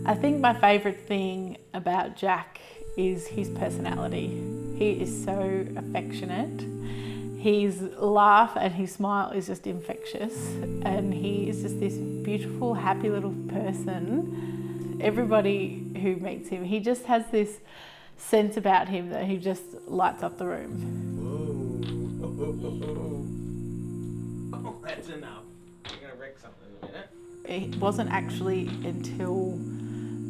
I think my favourite thing about Jack is his personality. He is so affectionate. His laugh and his smile is just infectious, and he is just this beautiful, happy little person. Everybody who meets him, he just has this sense about him that he just lights up the room. Oh, that's enough. You're going to wreck something in a minute. It wasn't actually until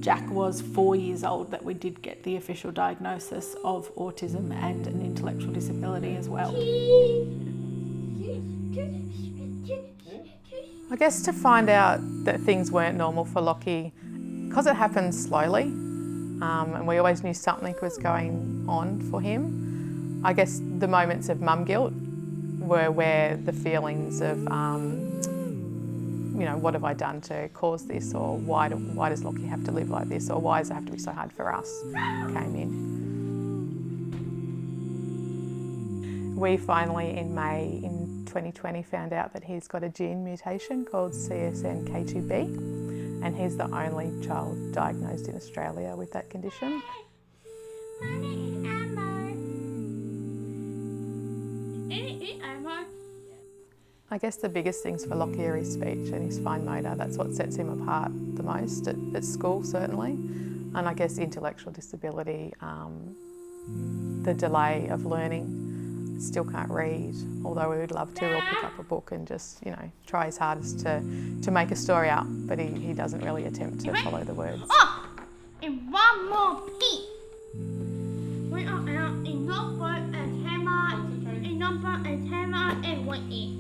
Jack was 4 years old that we did get the official diagnosis of autism and an intellectual disability as well. I guess to find out that things weren't normal for Lochy, because it happened slowly, and we always knew something was going on for him. I guess the moments of mum guilt were where the feelings of, you know, what have I done to cause this, or why does Lochy have to live like this, or why does it have to be so hard for us, came in. We finally, in May in 2020, found out that he's got a gene mutation called CSNK2B. And he's the only child diagnosed in Australia with that condition. I guess the biggest things for Lochy are his speech and his fine motor. That's what sets him apart the most at school, certainly. And I guess intellectual disability, the delay of learning. Still can't read, although we would love to. He'll pick up a book and just, you know, try his hardest to make a story up, but he doesn't really attempt to follow the words. Oh! And one more beat! We are out in number and hammer, in number and hammer and waiting.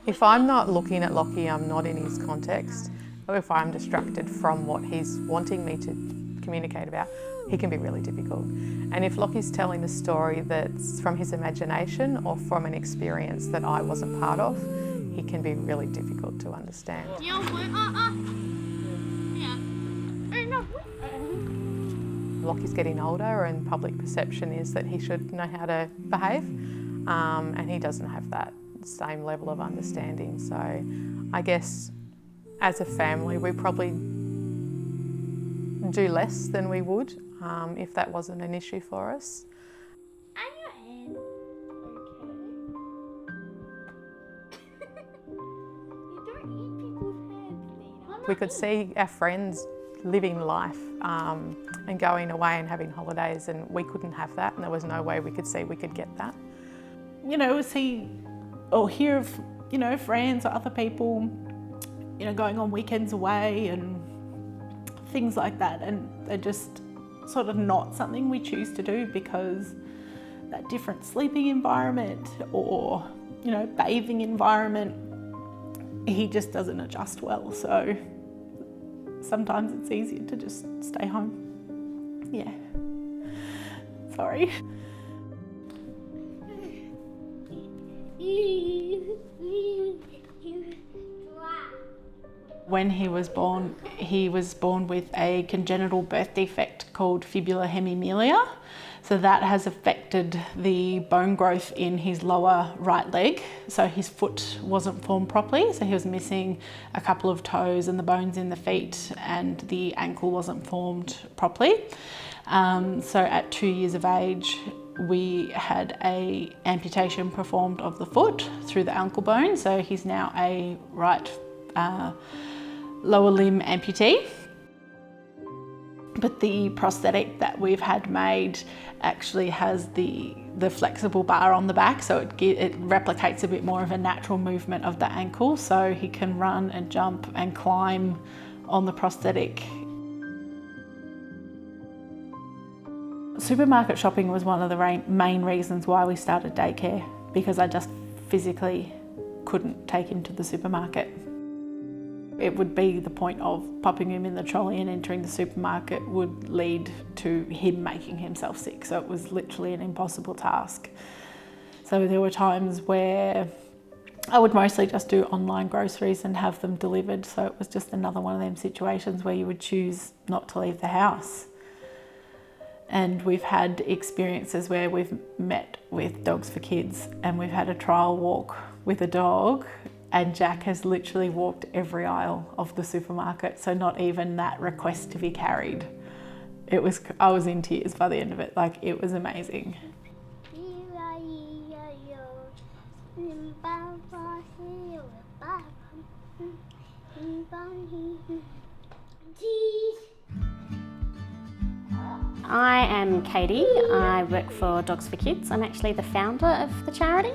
If I'm not looking at Lochy, I'm not in his context, or if I'm distracted from what he's wanting me to communicate about, he can be really difficult. And if Lochy's telling a story that's from his imagination or from an experience that I wasn't part of, he can be really difficult to understand. Lochy's getting older and public perception is that he should know how to behave, and he doesn't have that same level of understanding. So I guess as a family we probably do less than we would if that wasn't an issue for us. And your hand. Okay. You don't eat people's hands, Nina. We could see our friends living life and going away and having holidays, and we couldn't have that, and there was no way we could see we could get that. You know, see or hear of, you know, friends or other people, you know, going on weekends away and things like that, and they're just sort of not something we choose to do because that different sleeping environment or, you know, bathing environment, he just doesn't adjust well. So sometimes it's easier to just stay home. Yeah. Sorry. When he was born with a congenital birth defect called fibular hemimelia. So that has affected the bone growth in his lower right leg. So his foot wasn't formed properly. So he was missing a couple of toes and the bones in the feet, and the ankle wasn't formed properly. So at 2 years of age, we had an amputation performed of the foot through the ankle bone. So he's now a right lower limb amputee. But the prosthetic that we've had made actually has the flexible bar on the back, so it replicates a bit more of a natural movement of the ankle, so he can run and jump and climb on the prosthetic. Supermarket shopping was one of the main reasons why we started daycare, because I just physically couldn't take him to the supermarket. It would be the point of popping him in the trolley and entering the supermarket would lead to him making himself sick. So it was literally an impossible task. So there were times where I would mostly just do online groceries and have them delivered. So it was just another one of them situations where you would choose not to leave the house. And we've had experiences where we've met with Dogs for Kids and we've had a trial walk with a dog, and Jack has literally walked every aisle of the supermarket, so not even that request to be carried. I was in tears by the end of it, like it was amazing. I am Katie. I work for Dogs for Kids. I'm actually the founder of the charity.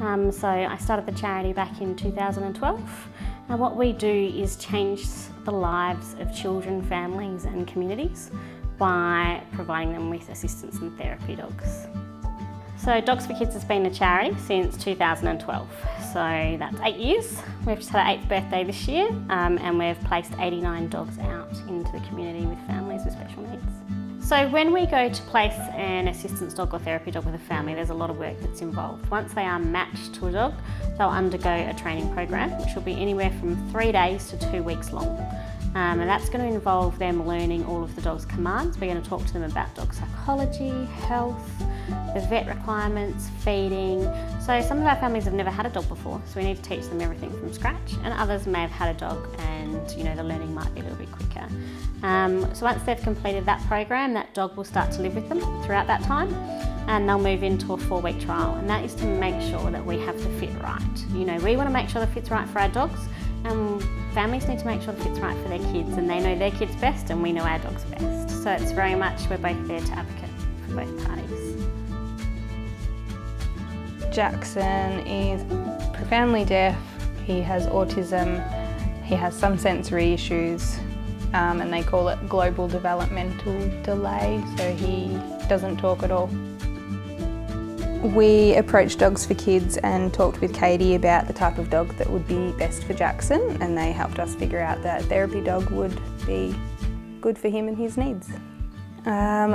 So I started the charity back in 2012. And what we do is change the lives of children, families and communities by providing them with assistance and therapy dogs. So Dogs for Kids has been a charity since 2012. So that's 8 years. We've just had our 8th birthday this year, and we've placed 89 dogs out into the community with families with special needs. So when we go to place an assistance dog or therapy dog with a family, there's a lot of work that's involved. Once they are matched to a dog, they'll undergo a training program, which will be anywhere from 3 days to 2 weeks long. And that's going to involve them learning all of the dog's commands. We're going to talk to them about dog psychology, health, the vet requirements, feeding. So some of our families have never had a dog before, so we need to teach them everything from scratch, and others may have had a dog and the learning might be a little bit quicker. So once they've completed that program, that dog will start to live with them throughout that time, and they'll move into a 4-week trial, and that is to make sure that we have the fit right. We want to make sure the fit's right for our dogs, and families need to make sure the fit's right for their kids, and they know their kids best and we know our dogs best. So it's very much, we're both there to advocate for both parties. Jaxon is profoundly deaf, he has autism, he has some sensory issues, and they call it global developmental delay, so he doesn't talk at all. We approached Dogs for Kids and talked with Katie about the type of dog that would be best for Jaxon, and they helped us figure out that a therapy dog would be good for him and his needs.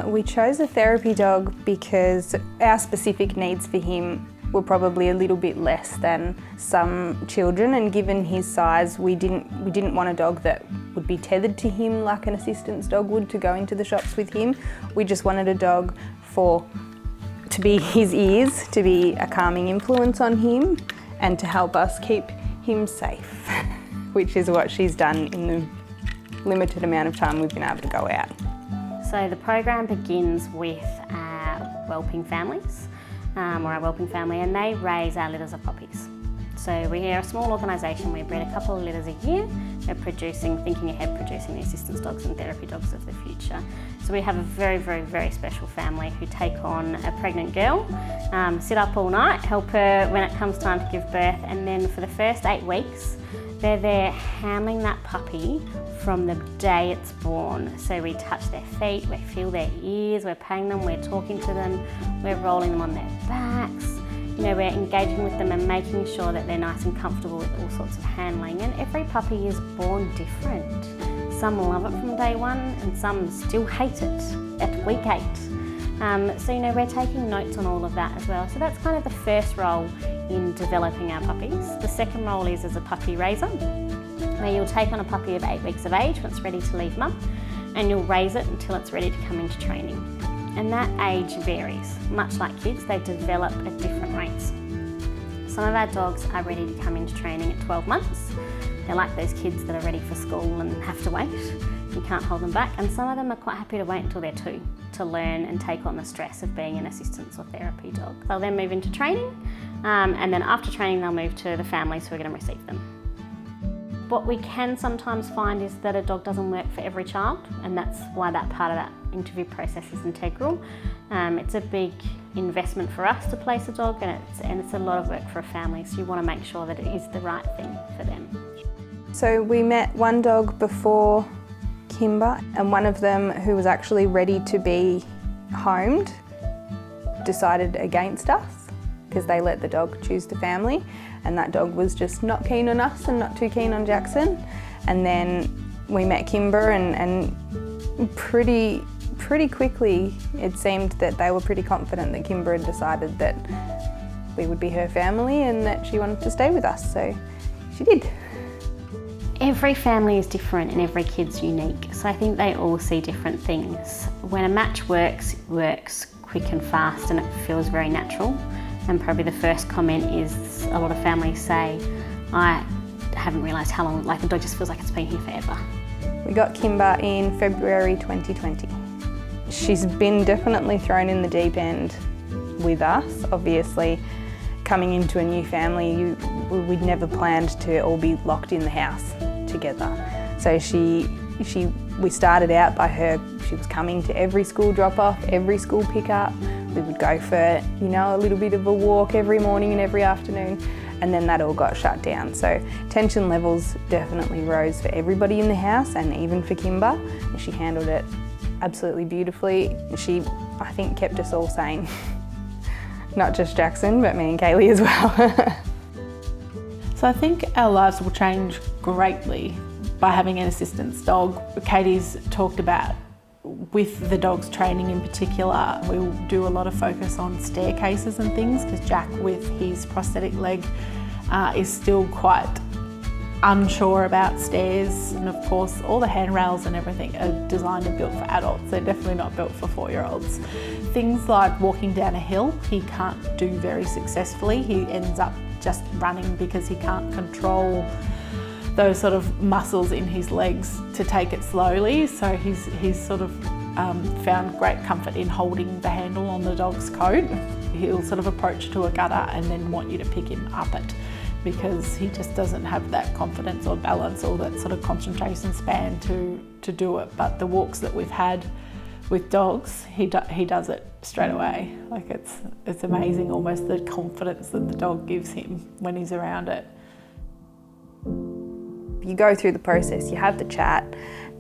We chose a therapy dog because our specific needs for him were probably a little bit less than some children, and given his size, we didn't want a dog that would be tethered to him like an assistance dog would to go into the shops with him. We just wanted a dog to be his ears, to be a calming influence on him, and to help us keep him safe, which is what she's done in the limited amount of time we've been able to go out. So the program begins with our whelping families, or our whelping family, and they raise our litters of puppies. So we are a small organisation, we breed a couple of litters a year. We're thinking ahead, producing the assistance dogs and therapy dogs of the future. So we have a very, very, very special family who take on a pregnant girl, sit up all night, help her when it comes time to give birth, and then for the first 8 weeks, they're there handling that puppy from the day it's born. So we touch their feet, we feel their ears, we're patting them, we're talking to them, we're rolling them on their backs. We're engaging with them and making sure that they're nice and comfortable with all sorts of handling. And every puppy is born different. Some love it from day one and some still hate it at week 8. So we're taking notes on all of that as well. So that's kind of the first role in developing our puppies. The second role is as a puppy raiser, where you'll take on a puppy of 8 weeks of age when it's ready to leave mum, and you'll raise it until it's ready to come into training. And that age varies. Much like kids, they develop at different rates. Some of our dogs are ready to come into training at 12 months. They're like those kids that are ready for school and have to wait. You can't hold them back. And some of them are quite happy to wait until they're 2 to learn and take on the stress of being an assistance or therapy dog. They'll then move into training, and then after training they'll move to the families who are going to receive them. What we can sometimes find is that a dog doesn't work for every child, and that's why that part of that interview process is integral. It's a big investment for us to place a dog, and it's a lot of work for a family, so you want to make sure that it is the right thing for them. So we met one dog before Kimber, and one of them who was actually ready to be homed decided against us because they let the dog choose the family, and that dog was just not keen on us and not too keen on Jaxon. And then we met Kimber, and pretty quickly it seemed that they were pretty confident that Kimber had decided that we would be her family and that she wanted to stay with us, so she did. Every family is different and every kid's unique, so I think they all see different things. When a match works, it works quick and fast and it feels very natural. And probably the first comment is, a lot of families say, I haven't realised how long, like the dog just feels like it's been here forever. We got Kimber in February 2020. She's been definitely thrown in the deep end with us. Obviously, coming into a new family, we'd never planned to all be locked in the house together. So we started out by her, she was coming to every school drop-off, every school pick-up. We would go for, you know, a little bit of a walk every morning and every afternoon, and then that all got shut down. So tension levels definitely rose for everybody in the house and even for Kimber. And she handled it absolutely beautifully. She, I think, kept us all sane. Not just Jaxon, but me and Kaylee as well. So I think our lives will change greatly by having an assistance dog. Katie's talked about, with the dog's training in particular, we'll do a lot of focus on staircases and things, because Jack, with his prosthetic leg, is still quite unsure about stairs, and of course all the handrails and everything are designed and built for adults. They're definitely not built for 4-year-olds. Things like walking down a hill, he can't do very successfully. He ends up just running because he can't control those sort of muscles in his legs to take it slowly. So he's sort of found great comfort in holding the handle on the dog's coat. He'll sort of approach to a gutter and then want you to pick him up it, because he just doesn't have that confidence or balance or that sort of concentration span to do it. But the walks that we've had with dogs, he does it straight away. Like it's amazing almost the confidence that the dog gives him when he's around it. You go through the process, you have the chat,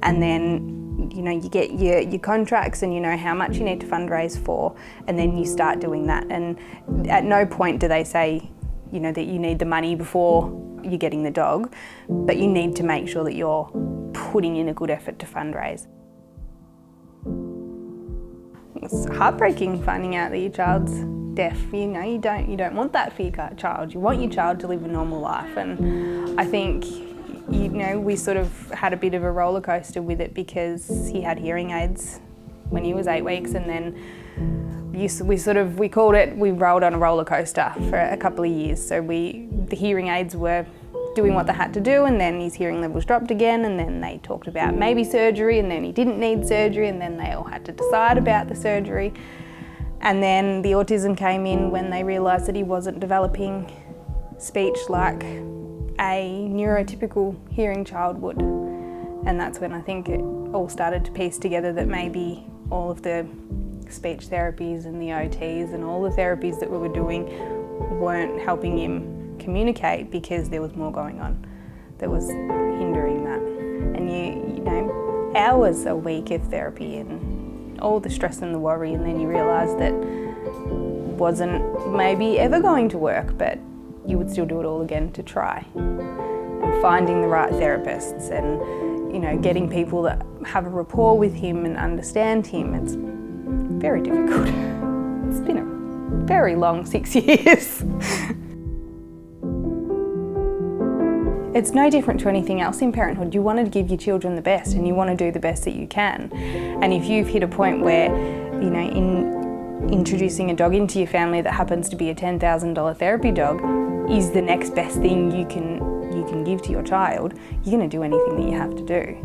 and then you know you get your contracts and you know how much you need to fundraise for, and then you start doing that. And at no point do they say, you know, that you need the money before you're getting the dog, but you need to make sure that you're putting in a good effort to fundraise. It's heartbreaking finding out that your child's deaf. You know, you don't want that for your child. You want your child to live a normal life, and I think, you know, we sort of had a bit of a roller coaster with it because he had hearing aids when he was 8 weeks, and then we called it, we rolled on a roller coaster for a couple of years. So the hearing aids were doing what they had to do, and then his hearing levels dropped again, and then they talked about maybe surgery, and then he didn't need surgery, and then they all had to decide about the surgery. And then the autism came in when they realised that he wasn't developing speech like a neurotypical hearing child would. And that's when I think it all started to piece together that maybe all of the speech therapies and the OTs and all the therapies that we were doing weren't helping him communicate, because there was more going on that was hindering that. And you know, hours a week of therapy and all the stress and the worry, and then you realise that wasn't maybe ever going to work, but you would still do it all again to try. And finding the right therapists and, you know, getting people that have a rapport with him and understand him, it's very difficult. It's been a very long 6 years. It's no different to anything else in parenthood. You want to give your children the best, and you want to do the best that you can. And if you've hit a point where, you know, in introducing a dog into your family that happens to be a $10,000 therapy dog is the next best thing you can give to your child, you're going to do anything that you have to do.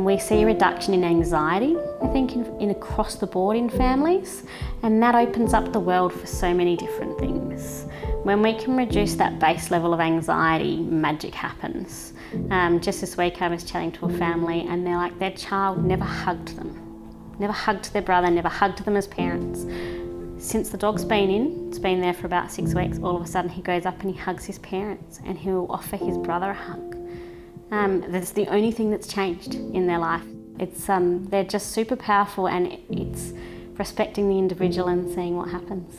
We see a reduction in anxiety, I think, in across the board in families, and that opens up the world for so many different things. When we can reduce that base level of anxiety, magic happens. Just this week I was chatting to a family, and they're like, their child never hugged them, never hugged their brother, never hugged them as parents. Since the dog's been in, it's been there for about 6 weeks, all of a sudden he goes up and he hugs his parents, and he'll offer his brother a hug. That's the only thing that's changed in their life. It's they're just super powerful, and it's respecting the individual and seeing what happens.